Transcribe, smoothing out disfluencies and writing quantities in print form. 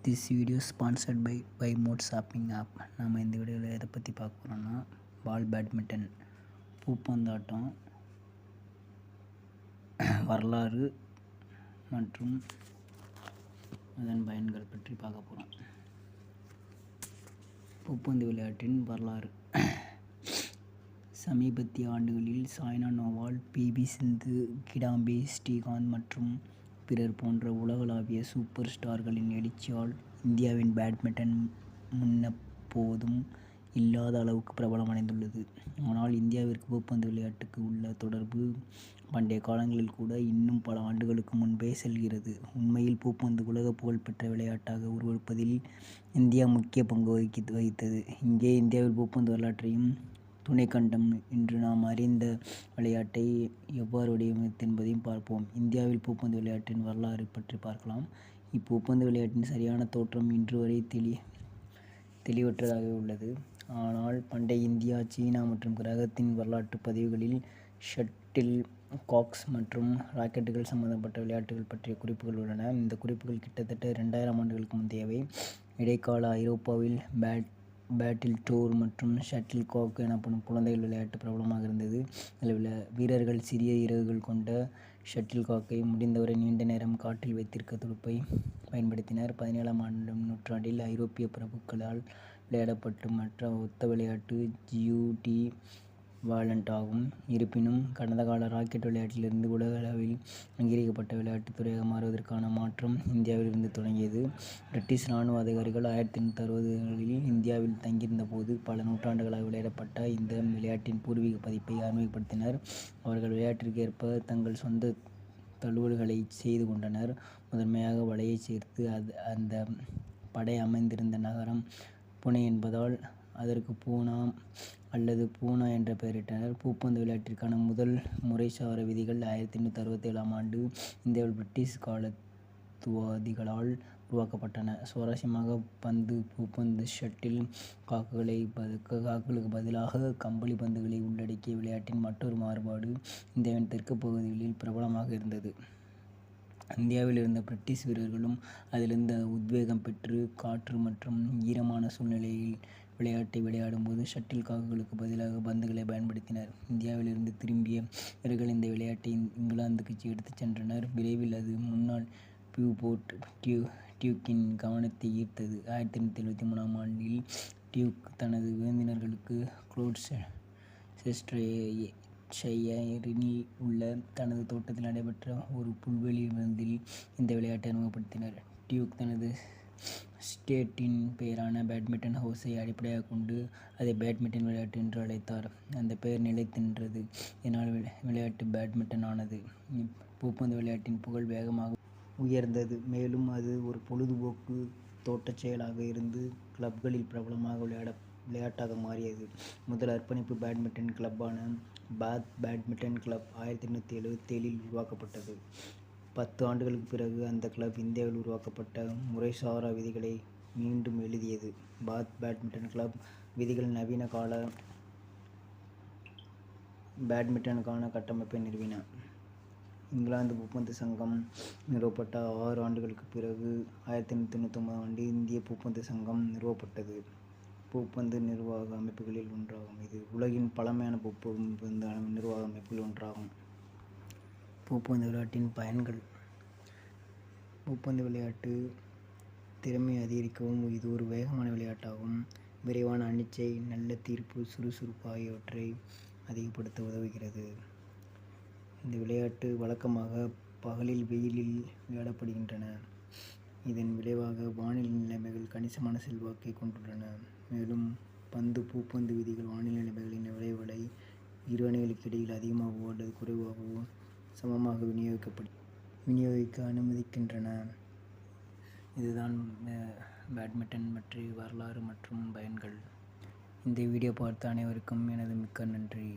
This video sponsored by mod shopping app. நம்ம இந்த வீடியோவில் எதை பற்றி பார்க்க போகிறோம்னா பால் பேட்மிண்டன் பூப்பந்தாட்டம் வரலாறு மற்றும் அதன் பயன்கள் பற்றி பார்க்க போகிறோம். பூப்பந்து விளையாட்டின் வரலாறு. சமீபத்திய ஆண்டுகளில் சாய்னா நேவால், பி.வி. சிந்து, கிடாம்பி ஸ்ரீகாந்த் மற்றும் பிறர் போன்ற உலகளாவிய சூப்பர் ஸ்டார்களின் எழுச்சியால் இந்தியாவின் பேட்மிண்டன் முன்னெப்போதும் இல்லாத அளவுக்கு பிரபலமடைந்துள்ளது. ஆனால் இந்தியாவிற்கு பூப்பந்து விளையாட்டுக்கு உள்ள தொடர்பு பண்டைய காலங்களில் கூட இன்னும் பல ஆண்டுகளுக்கு முன்பே செல்கிறது. உண்மையில் பூப்பந்து உலக புகழ்பெற்ற விளையாட்டாக உருவெடுப்பதில் இந்தியா முக்கிய பங்கு வகித்தது. இங்கே இந்தியாவில் பூப்பந்து வரலாற்றையும் துணைக்கண்டம் இன்று நாம் அறிந்த விளையாட்டை எவ்வாறு வடிவமைத்தது என்பதையும் பார்ப்போம். இந்தியாவில் பூப்பந்து விளையாட்டின் வரலாறு பற்றி பார்க்கலாம். இப்பூப்பந்து விளையாட்டின் சரியான தோற்றம் இன்று வரை தெளிவற்றதாகவே உள்ளது. ஆனால் பண்டைய இந்தியா, சீனா மற்றும் கிரகத்தின் வரலாற்று பதிவுகளில் ஷட்டில் காக்ஸ் மற்றும் ராக்கெட்டுகள் சம்பந்தப்பட்ட விளையாட்டுகள் பற்றிய குறிப்புகள் உள்ளன. இந்த குறிப்புகள் கிட்டத்தட்ட 2000 ஆண்டுகளுக்கு முந்தையவை. இடைக்கால ஐரோப்பாவில் பேட்டில் டோர் மற்றும் ஷட்டில் காக் எனப்படும் குழந்தைகள் விளையாட்டு பிரபலமாக இருந்தது. இதில் வீரர்கள் சிறிய இறகுகள் கொண்ட ஷட்டில் காக்கை முடிந்தவரை நீண்ட நேரம் காற்றில் வைத்திருக்க துடுப்பை பயன்படுத்தினர். 17ஆம் நூற்றாண்டில் ஐரோப்பிய பிரபுக்களால் விளையாடப்பட்ட மற்ற ஒத்த விளையாட்டு ஜியூ.டி. வாலண்ட் ஆகும். இருப்பினும் கடந்த கால ராக்கெட் விளையாட்டிலிருந்து உலக அளவில் அங்கீகரிக்கப்பட்ட விளையாட்டுத் துறையாக மாறுவதற்கான மாற்றம் இந்தியாவில் இருந்து தொடங்கியது. பிரிட்டிஷ் இராணுவ அதிகாரிகள் 1860களில் இந்தியாவில் தங்கியிருந்த போது பல நூற்றாண்டுகளாக விளையாடப்பட்ட இந்த விளையாட்டின் பூர்வீக பதிப்பை அறிமுகப்படுத்தினர். அவர்கள் விளையாட்டிற்கு ஏற்ப தங்கள் சொந்த தழுவல்களை செய்து கொண்டனர். முதன்மையாக வலையைச் சேர்த்து அந்த படை அமைந்திருந்த நகரம் புனே என்பதால் அதற்கு பூனா அல்லது பூனா என்ற பெயரிட்டனர். பூப்பந்து விளையாட்டிற்கான முதல் முறைசாரா விதிகள் 1867ஆம் ஆண்டு இந்தியாவில் பிரிட்டிஷ் காலத்துவாதிகளால் உருவாக்கப்பட்டன. சுவாரஸ்யமாக, பூப்பந்து ஷட்டில் காக்குகளுக்கு பதிலாக கம்பளி பந்துகளை உள்ளடக்கிய விளையாட்டின் மற்றொரு மாறுபாடு இந்தியாவின் தெற்கு பகுதிகளில் பிரபலமாக இருந்தது. இந்தியாவில் இருந்த பிரிட்டிஷ் வீரர்களும் அதிலிருந்து உத்வேகம் பெற்று காற்று மற்றும் ஈரமான சூழ்நிலையில் விளையாட்டை விளையாடும்போது ஷட்டில் காக்குகளுக்கு பதிலாக பந்துகளை பயன்படுத்தினர். இந்தியாவில் இருந்து திரும்பிய வீரர்கள் இந்த விளையாட்டை இங்கிலாந்துக்கு எடுத்துச் சென்றனர். விரைவில் அது முன்னாள் பியூபோர்ட் டியூக்கின் கவனத்தை ஈர்த்தது. 1873ஆம் ஆண்டில் டியூக் தனது விருந்தினர்களுக்கு குளோஸ்டர்ஷையரில் உள்ள தனது தோட்டத்தில் நடைபெற்ற ஒரு புல்வெளி விருந்தில் இந்த விளையாட்டை அறிமுகப்படுத்தினார். டியூக் தனது எஸ்டேட்டின் பெயரான பேட்மிண்டன் ஹவுஸை அடிப்படையாகக் கொண்டு அதை பேட்மிண்டன் விளையாட்டு என்று அழைத்தார். அந்த பெயர் நிலைத்து நின்றது. இதனால் விளையாட்டு பேட்மிண்டன் ஆனது. பூப்பந்து விளையாட்டின் புகழ் வேகமாக உயர்ந்தது. மேலும் அது ஒரு பொழுதுபோக்கு தோட்டச் செயலாக இருந்து கிளப்களில் பிரபலமாக விளையாட்டாக மாறியது. முதல் அர்ப்பணிப்பு பேட்மிண்டன் கிளப்பான பாத் பேட்மிண்டன் கிளப் 1877இல் உருவாக்கப்பட்டது. 10 ஆண்டுகளுக்கு பிறகு அந்த கிளப் இந்தியாவில் உருவாக்கப்பட்ட முறைசாரா விதிகளை மீண்டும் எழுதியது. பாத் பேட்மிண்டன் கிளப் விதிகள் நவீன கால பேட்மிண்டனுக்கான கட்டமைப்பை நிறுவின. இங்கிலாந்து பூப்பந்து சங்கம் நிறுவப்பட்ட 6 ஆண்டுகளுக்கு பிறகு 1899ஆம் ஆண்டு இந்திய பூப்பந்து சங்கம் நிறுவப்பட்டது. பூப்பந்து நிர்வாக அமைப்புகளில் ஒன்றாகும். இது உலகின் பழமையான பூப்பந்து நிர்வாக அமைப்புகளில் ஒன்றாகும். பூப்பந்து விளையாட்டின் பயன்கள். பூப்பந்து விளையாட்டு திறமையை அதிகரிக்கவும் இது ஒரு வேகமான விளையாட்டாகும். விரைவான அனிச்சை, நல்ல தீர்ப்பு, சுறுசுறுப்பு ஆகியவற்றை அதிகப்படுத்த உதவுகிறது. இந்த விளையாட்டு வழக்கமாக பகலில் வெயிலில் விளையாடப்படுகின்றன. இதன் விளைவாக வானிலை நிலைமைகள் கணிசமான செல்வாக்கை கொண்டுள்ளன. மேலும் பூப்பந்து விதிகள் வானிலை நிலைமைகளின் விளைவுகளை இரு அணிகளுக்கு இடையில் அதிகமாகவோ அல்லது குறைவாகவோ சமமாக விநியோகிக்க அனுமதிக்கின்றன. இதுதான் பேட்மிண்டன் பற்றிய வரலாறு மற்றும் பயன்கள். இந்த வீடியோ பார்த்த அனைவருக்கும் எனது மிக்க நன்றி.